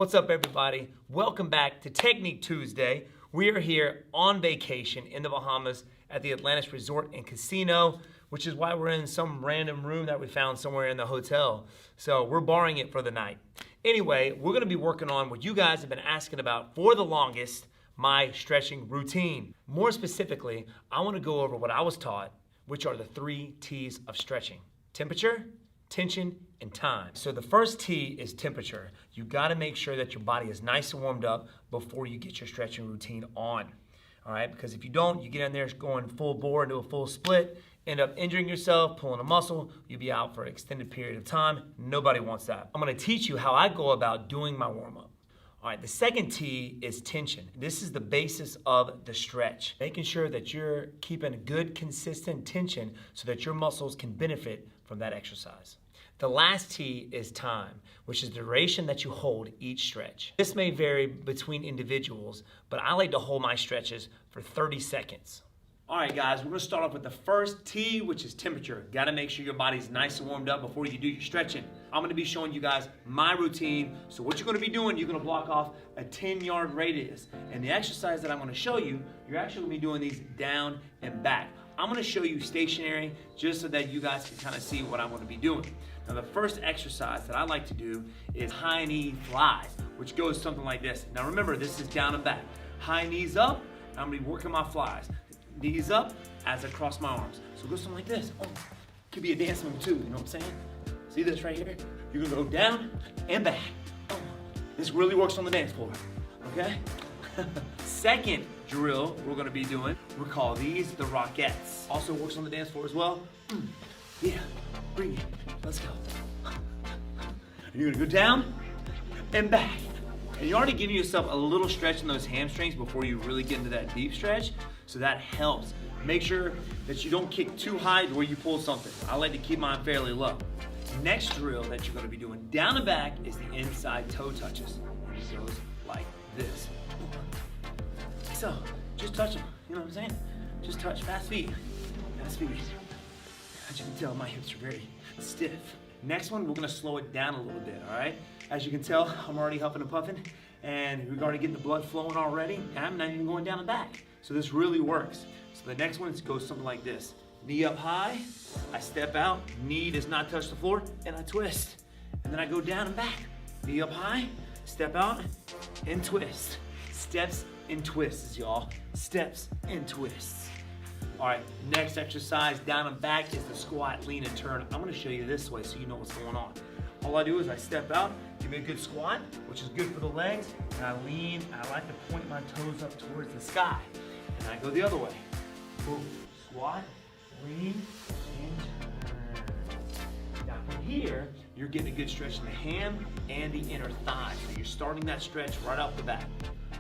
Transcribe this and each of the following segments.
What's up, everybody? Welcome back to Technique Tuesday. We are here on vacation in the Bahamas at the Atlantis Resort and Casino, which is why we're in some random room that we found somewhere in the hotel. So we're borrowing it for the night. Anyway, we're gonna be working on what you guys have been asking about for the longest, my stretching routine. More specifically, I wanna go over what I was taught, which are the 3 T's of stretching: temperature, tension, and time. So the first T is temperature. You gotta make sure that your body is nice and warmed up before you get your stretching routine on. All right, because if you don't, you get in there going full bore into a full split, end up injuring yourself, pulling a muscle, you'll be out for an extended period of time. Nobody wants that. I'm gonna teach you how I go about doing my warm-up. All right, the second T is tension. This is the basis of the stretch. Making sure that you're keeping a good, consistent tension so that your muscles can benefit from that exercise. The last T is time, which is the duration that you hold each stretch. This may vary between individuals, but I like to hold my stretches for 30 seconds. All right, guys, we're gonna start off with the first T, which is temperature. Gotta make sure your body's nice and warmed up before you do your stretching. I'm gonna be showing you guys my routine. So what you're gonna be doing, you're gonna block off a 10-yard radius. And the exercise that I'm gonna show you, you're actually gonna be doing these down and back. I'm gonna show you stationary just so that you guys can kind of see what I'm gonna be doing. Now, the first exercise that I like to do is high knee flies, which goes something like this. Now remember, this is down and back. High knees up, I'm gonna be working my flies. Knees up as I cross my arms. So go something like this. Oh, could be a dance move too, you know what I'm saying? See this right here? You're gonna go down and back. Oh, this really works on the dance floor, okay? Second drill we're gonna be doing, we call these the Rockettes. Also works on the dance floor as well. Yeah, bring it, let's go. You're gonna go down and back. And you're already giving yourself a little stretch in those hamstrings before you really get into that deep stretch, so that helps. Make sure that you don't kick too high to where you pull something. I like to keep mine fairly low. Next drill that you're gonna be doing down and back is the inside toe touches. And it goes like this. So, just touch them, you know what I'm saying? Just touch, fast feet, fast feet. As you can tell, my hips are very stiff. Next one, we're gonna slow it down a little bit, all right? As you can tell, I'm already huffing and puffing, and we're already getting the blood flowing already, and I'm not even going down and back. So this really works. So the next one goes something like this. Knee up high, I step out, knee does not touch the floor, and I twist. And then I go down and back. Knee up high, step out, and twist. Steps and twists, y'all. Steps and twists. All right, next exercise, down and back, is the squat, lean, and turn. I'm gonna show you this way so you know what's going on. All I do is I step out, give me a good squat, which is good for the legs, and I lean, I like to point my toes up towards the sky. And I go the other way. Boom, squat, lean, and turn. Now from here, you're getting a good stretch in the ham and the inner thigh. So you're starting that stretch right off the bat.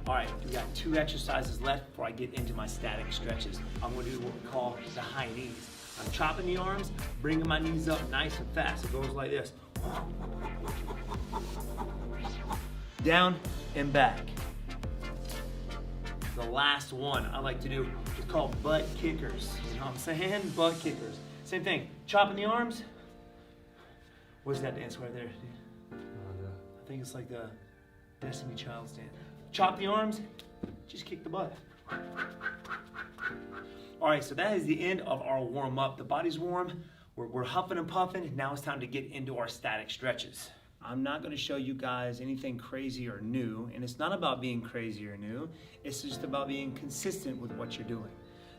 All right, we got 2 exercises left before I get into my static stretches. I'm gonna do what we call the high knees. I'm chopping the arms, bringing my knees up nice and fast. It goes like this. Down and back. The last one I like to do is called butt kickers. You know what I'm saying? Butt kickers. Same thing, chopping the arms. What's that dance right there, dude? I think it's like the Destiny Child's dance. Chop the arms, just kick the butt. All right, so that is the end of our warm up. The body's warm, we're huffing and puffing. Now it's time to get into our static stretches. I'm not gonna show you guys anything crazy or new, and it's not about being crazy or new, it's just about being consistent with what you're doing.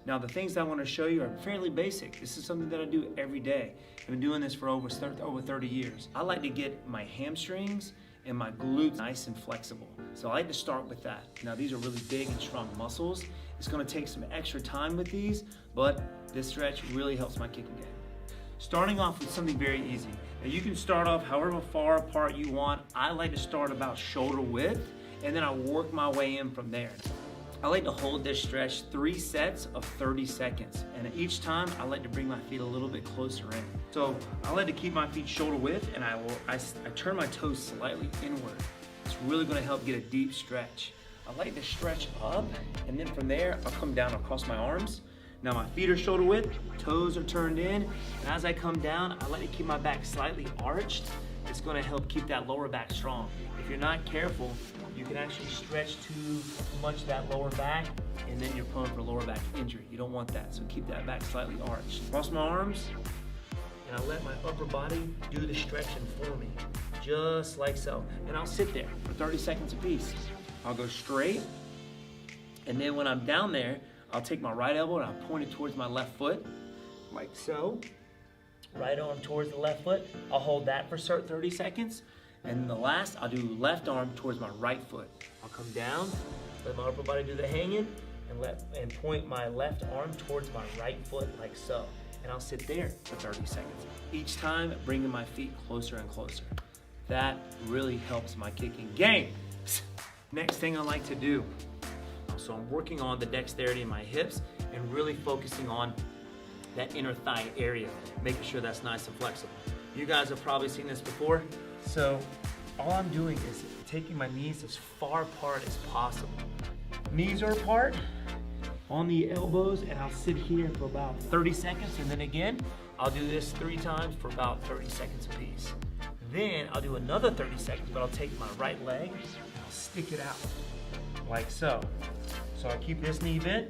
Now, the things that I wanna show you are fairly basic. This is something that I do every day. I've been doing this for over 30 years. I like to get my hamstrings and my glutes nice and flexible. So I like to start with that. Now, these are really big and strong muscles. It's gonna take some extra time with these, but this stretch really helps my kicking game. Starting off with something very easy. Now, you can start off however far apart you want. I like to start about shoulder width, and then I work my way in from there. I like to hold this stretch 3 sets of 30 seconds. And each time, I like to bring my feet a little bit closer in. So I like to keep my feet shoulder width, and I turn my toes slightly inward. It's really gonna help get a deep stretch. I like to stretch up, and then from there, I'll come down across my arms. Now my feet are shoulder width, toes are turned in, and as I come down, I like to keep my back slightly arched. It's gonna help keep that lower back strong. if you're not careful, you can actually stretch too much that lower back, and then you're prone for lower back injury. You don't want that, so keep that back slightly arched. Cross my arms, and I'll let my upper body do the stretching for me, just like so. And I'll sit there for 30 seconds apiece. I'll go straight, and then when I'm down there, I'll take my right elbow and I'll point it towards my left foot, like so. Right arm towards the left foot. I'll hold that for 30 seconds. And the last, I'll do left arm towards my right foot. I'll come down, let my upper body do the hanging, and point my left arm towards my right foot like so. And I'll sit there for 30 seconds. Each time, bringing my feet closer and closer. That really helps my kicking game. Next thing I like to do, so I'm working on the dexterity in my hips and really focusing on that inner thigh area, making sure that's nice and flexible. You guys have probably seen this before. So all I'm doing is taking my knees as far apart as possible. Knees are apart on the elbows, and I'll sit here for about 30 seconds, and then again, I'll do this 3 times for about 30 seconds apiece. Then I'll do another 30 seconds, but I'll take my right leg and I'll stick it out, like so. So I keep this knee bent,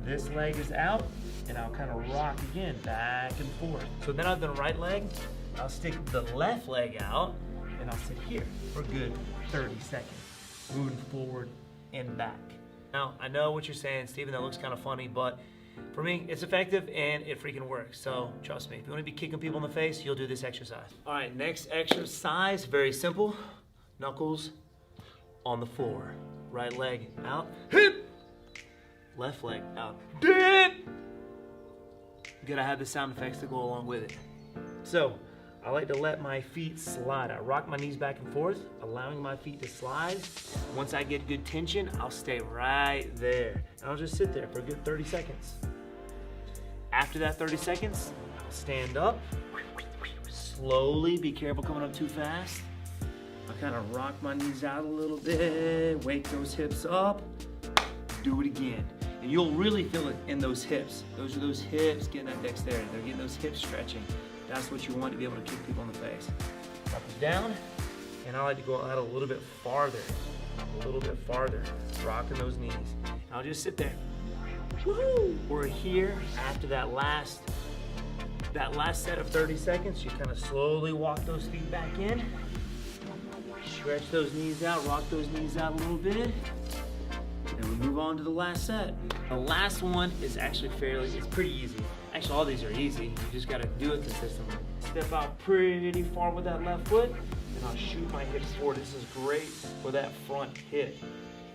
this leg is out, and I'll kind of rock again, back and forth. So then I've done right leg, I'll stick the left leg out, and I'll sit here for a good 30 seconds, moving forward and back. Now, I know what you're saying, Steven, that looks kind of funny, but for me, it's effective and it freaking works. So trust me, if you want to be kicking people in the face, you'll do this exercise. All right, next exercise, very simple. Knuckles on the floor. Right leg out, hit. Left leg out, dip. You gotta have the sound effects to go along with it. So, I like to let my feet slide. I rock my knees back and forth, allowing my feet to slide. Once I get good tension, I'll stay right there. And I'll just sit there for a good 30 seconds. After that 30 seconds, I'll stand up. Slowly, be careful coming up too fast. I'll kind of rock my knees out a little bit, wake those hips up, do it again. And you'll really feel it in those hips. Those are those hips getting that dexterity. They're getting those hips stretching. That's what you want to be able to kick people in the face. Up and down, and I like to go out a little bit farther, rocking those knees. And I'll just sit there. Woohoo! We're here after that last set of 30 seconds. You kind of slowly walk those feet back in, stretch those knees out, rock those knees out a little bit. And we move on to the last set. The last one is actually it's pretty easy. Actually, all these are easy. You just gotta do it consistently. Step out pretty far with that left foot, and I'll shoot my hips forward. This is great for that front hip.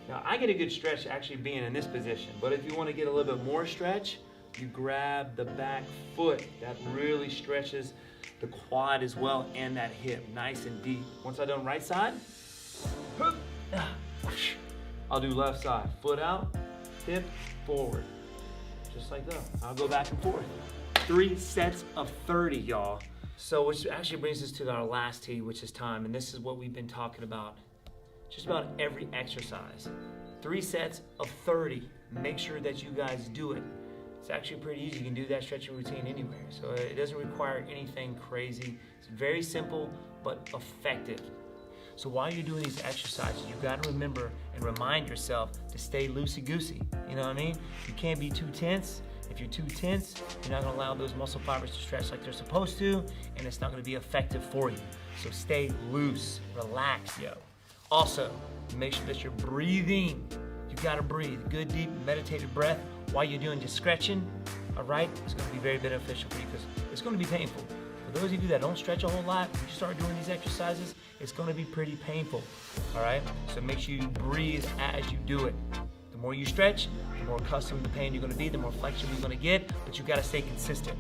Now, I get a good stretch actually being in this position, but if you wanna get a little bit more stretch, you grab the back foot. That really stretches the quad as well and that hip, nice and deep. Once I've done right side, I'll do left side. Foot out, hip forward. Just like that. I'll go back and forth. 3 sets of 30, y'all. So which actually brings us to our last T, which is time. And this is what we've been talking about just about every exercise. 3 sets of 30. Make sure that you guys do it. It's actually pretty easy. You can do that stretching routine anywhere. So it doesn't require anything crazy. It's very simple, but effective. So while you're doing these exercises, you gotta remember and remind yourself to stay loosey-goosey. You know what I mean? You can't be too tense. If you're too tense, you're not gonna allow those muscle fibers to stretch like they're supposed to, and it's not gonna be effective for you. So stay loose, relax, yo. Also, make sure that you're breathing. You gotta breathe. Good, deep, meditative breath while you're doing just stretching, all right? It's gonna be very beneficial for you because it's gonna be painful. For those of you that don't stretch a whole lot, when you start doing these exercises, it's gonna be pretty painful, all right? So make sure you breathe as you do it. The more you stretch, the more accustomed to the pain you're gonna be, the more flexion you're gonna get, but you gotta stay consistent.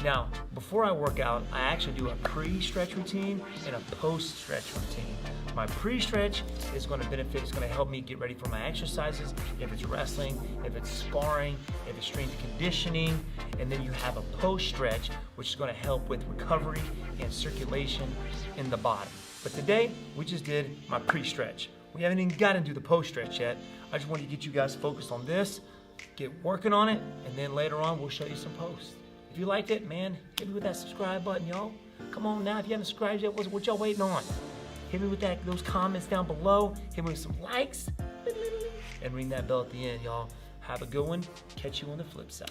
Now, before I work out, I actually do a pre-stretch routine and a post-stretch routine. My pre-stretch is going to benefit, it's going to help me get ready for my exercises, if it's wrestling, if it's sparring, if it's strength conditioning, and then you have a post-stretch, which is going to help with recovery and circulation in the body. But today, we just did my pre-stretch. We haven't even gotten to the post-stretch yet. I just wanted to get you guys focused on this, get working on it, and then later on, we'll show you some posts. If you liked it, man, hit me with that subscribe button, y'all. Come on now, if you haven't subscribed yet, what y'all waiting on? Hit me with those comments down below. Hit me with some likes. And ring that bell at the end, y'all. Have a good one. Catch you on the flip side.